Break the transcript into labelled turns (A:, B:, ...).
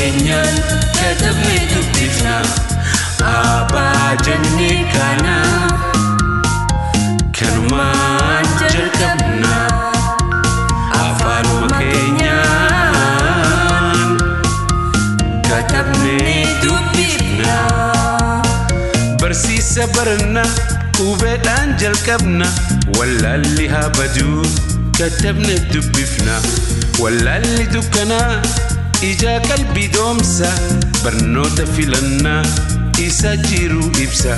A: keenyaan katabnee dubbifna Abbaa jennee kana kanumaan jalqabna afaanuma keenyaan katabnee dubbifna barsiisa barna hubeedhaan jalqabna wallaalli haa baduu katabnee dubbifna wallaalli dukkanaa ija qalbii doomsa barnoota filannaa isa jiru ibsa